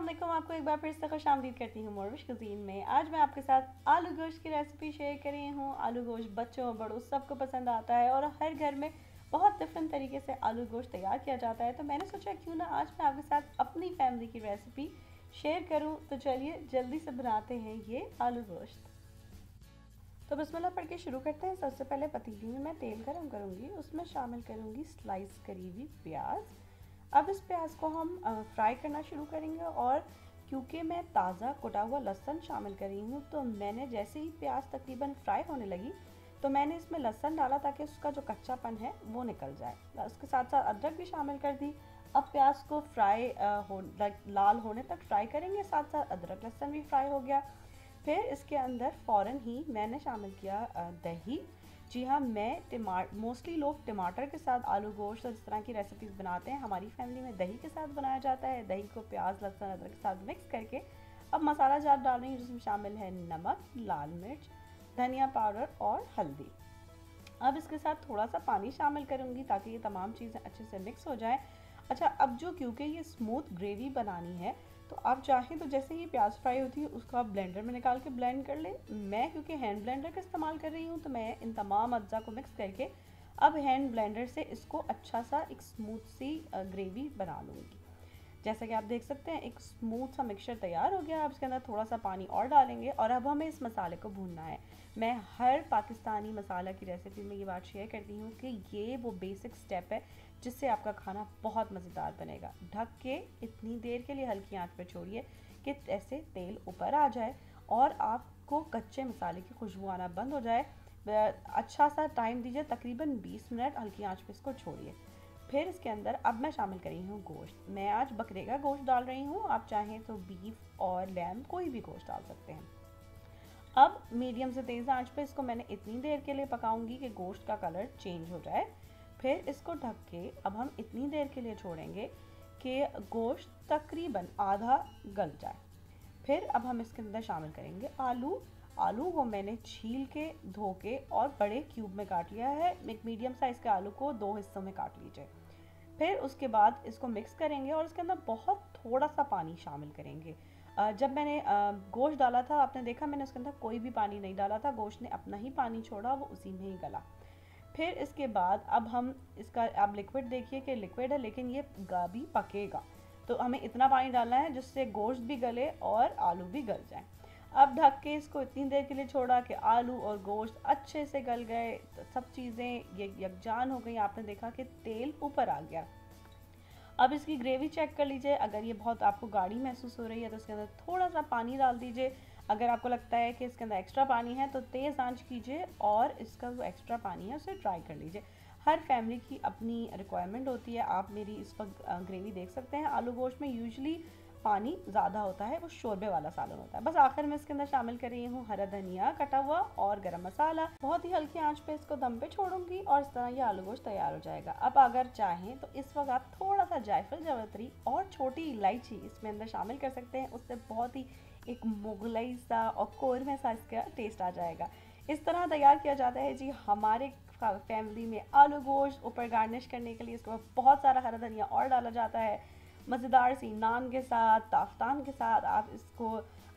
अस्सलाम, आपको एक बार फिर से खुशामदीद करती हूँ मोरविश कुज़ीन में। आज मैं आपके साथ आलू गोश्त की रेसिपी शेयर कर रही हूँ। आलू गोश्त बच्चों बड़ों सबको पसंद आता है और हर घर में बहुत डिफरेंट तरीके से आलू गोश्त तैयार किया जाता है। तो मैंने सोचा क्यों ना आज मैं आपके साथ अपनी फैमिली की रेसिपी शेयर करूँ। तो चलिए जल्दी से बनाते हैं ये आलू गोश्त। तो बिस्मिल्लाह पढ़ के शुरू करते हैं। सबसे पहले पतीली में मैं तेल गरम करूँगी, उसमें शामिल करूँगी स्लाइस करी हुई प्याज। अब इस प्याज को हम फ्राई करना शुरू करेंगे और क्योंकि मैं ताज़ा कुटा हुआ लहसुन शामिल कर रही हूँ तो मैंने जैसे ही प्याज तकरीबन फ्राई होने लगी तो मैंने इसमें लहसुन डाला ताकि उसका जो कच्चापन है वो निकल जाए। उसके साथ साथ अदरक भी शामिल कर दी। अब प्याज को लाल होने तक फ्राई करेंगे, साथ साथ अदरक लहसुन भी फ्राई हो गया। फिर इसके अंदर फ़ौरन ही मैंने शामिल किया दही। जी हाँ, मैं मोस्टली लोग टमाटर के साथ आलू गोश्त और इस तरह की रेसिपीज़ बनाते हैं। हमारी फैमिली में दही के साथ बनाया जाता है। दही को प्याज लहसुन अदरक के साथ मिक्स करके अब मसाला जार डाल रही हूँ जिसमें शामिल है नमक, लाल मिर्च, धनिया पाउडर और हल्दी। अब इसके साथ थोड़ा सा पानी शामिल करूँगी ताकि ये तमाम चीज़ें अच्छे से मिक्स हो जाएँ। अच्छा, अब क्योंकि ये स्मूथ ग्रेवी बनानी है तो आप चाहें तो जैसे ही प्याज फ्राई होती है उसको आप ब्लेंडर में निकाल के ब्लेंड कर लें। मैं क्योंकि हैंड ब्लेंडर का इस्तेमाल कर रही हूँ तो मैं इन तमाम अज्जा को मिक्स करके अब हैंड ब्लेंडर से इसको अच्छा सा एक स्मूथ सी ग्रेवी बना लूँगी। जैसा कि आप देख सकते हैं एक स्मूथ सा मिक्सचर तैयार हो गया। अब इसके अंदर थोड़ा सा पानी और डालेंगे और अब हमें इस मसाले को भूनना है। मैं हर पाकिस्तानी मसाला की रेसिपी में ये बात शेयर करती हूँ कि ये वो बेसिक स्टेप है जिससे आपका खाना बहुत मज़ेदार बनेगा। ढक के इतनी देर के लिए हल्की आंच पर छोड़िए कि ऐसे तेल ऊपर आ जाए और आपको कच्चे मसाले की खुशबू आना बंद हो जाए। अच्छा सा टाइम दीजिए, तकरीबन 20 मिनट हल्की आंच पे इसको छोड़िए। फिर इसके अंदर अब मैं शामिल कर रही हूँ गोश्त। मैं आज बकरे का गोश्त डाल रही हूँ, आप चाहें तो बीफ और लैम कोई भी गोश्त डाल सकते हैं। अब मीडियम से तेज़ आंच पे इसको मैंने इतनी देर के लिए पकाऊंगी कि गोश्त का कलर चेंज हो जाए। फिर इसको ढक के अब हम इतनी देर के लिए छोड़ेंगे कि गोश्त तकरीबन आधा गल जाए। फिर अब हम इसके अंदर शामिल करेंगे आलू को मैंने छील के धो के और बड़े क्यूब में काट लिया है। एक मीडियम साइज़ के आलू को 2 हिस्सों में काट लीजिए। फिर उसके बाद इसको मिक्स करेंगे और इसके अंदर बहुत थोड़ा सा पानी शामिल करेंगे। जब मैंने गोश्त डाला था आपने देखा मैंने उसके अंदर कोई भी पानी नहीं डाला था, गोश्त ने अपना ही पानी छोड़ा, वो उसी में ही गला। फिर इसके बाद अब हम इसका आप लिक्विड देखिए कि लिक्विड है लेकिन ये भी पकेगा, तो हमें इतना पानी डालना है जिससे गोश्त भी गले और आलू भी गल जाए। अब ढक के इसको इतनी देर के लिए छोड़ा कि आलू और गोश्त अच्छे से गल गए, तो सब चीज़ें ये यकजान हो गई। आपने देखा कि तेल ऊपर आ गया। अब इसकी ग्रेवी चेक कर लीजिए। अगर ये बहुत आपको गाढ़ी महसूस हो रही है तो इसके अंदर थोड़ा सा पानी डाल दीजिए। अगर आपको लगता है कि इसके अंदर एक्स्ट्रा पानी है तो तेज़ आंच कीजिए और इसका जो एक्स्ट्रा पानी है उसे ट्राई कर लीजिए। हर फैमिली की अपनी रिक्वायरमेंट होती है। आप मेरी इस वक्त ग्रेवी देख सकते हैं। आलू गोश्त में यूजली पानी ज़्यादा होता है, वो शोरबे वाला सालन होता है। बस आखिर में इसके अंदर शामिल कर रही हूँ हरा धनिया कटा हुआ और गरम मसाला। बहुत ही हल्की आंच पे इसको दम पे छोड़ूंगी और इस तरह ये आलू गोश्त तैयार हो जाएगा। अब अगर चाहें तो इस वक्त आप थोड़ा सा जायफल जावित्री और छोटी इलायची इसमें अंदर शामिल कर सकते हैं। उससे बहुत ही एक मुगलई सा और कौरमे सा इसका टेस्ट आ जाएगा। इस तरह तैयार किया जाता है जी हमारे फैमिली में आलू गोश्त। ऊपर गार्निश करने के लिए इसके बाद बहुत सारा हरा धनिया और डाला जाता है। मज़ेदार सी नान के साथ, ताफ्तान के साथ आप इसको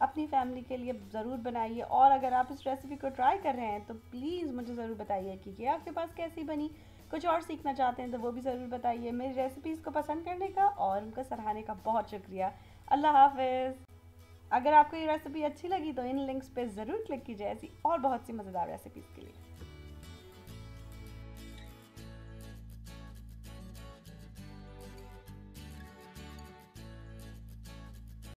अपनी फैमिली के लिए ज़रूर बनाइए। और अगर आप इस रेसिपी को ट्राई कर रहे हैं तो प्लीज़ मुझे ज़रूर बताइए कि ये आपके पास कैसी बनी। कुछ और सीखना चाहते हैं तो वो भी ज़रूर बताइए। मेरी रेसिपीज़ को पसंद करने का और उनको सराहने का बहुत शुक्रिया। अल्लाह हाफ़िज़। अगर आपको ये रेसिपी अच्छी लगी तो इन लिंक्स पे ज़रूर क्लिक कीजिए ऐसी और बहुत सी मज़ेदार रेसिपीज़ के लिए।